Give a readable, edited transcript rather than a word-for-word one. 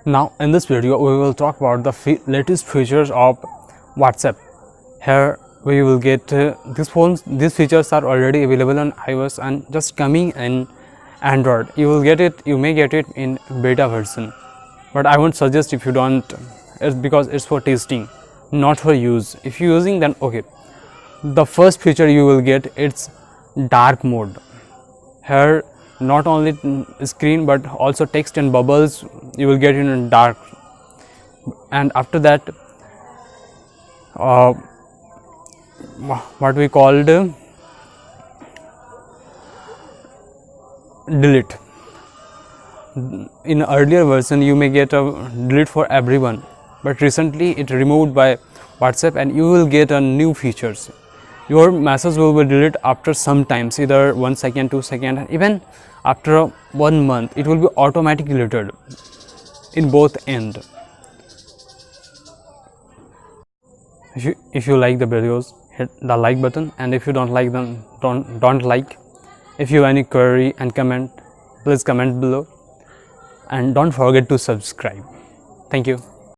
Now in this video we will talk about the latest features of WhatsApp. Here we will get these features are already available on iOS and just coming in Android. You may get it in beta version, but I won't suggest if you don't. It's because it's for testing, not for use. If you're using, then okay. The first feature you will get, it's dark mode. Here not only screen but also text and bubbles you will get in dark, and after that what we called delete. In earlier version you may get a delete for everyone, but recently it removed by WhatsApp and you will get a new features. Your message will be deleted after some times, either 1 second, 2 seconds, even after 1 month it will be automatically deleted in both end. If you like the videos, hit the like button, and if you don't like them, don't like. If you have any query and comment, please comment below, and don't forget to subscribe. Thank you.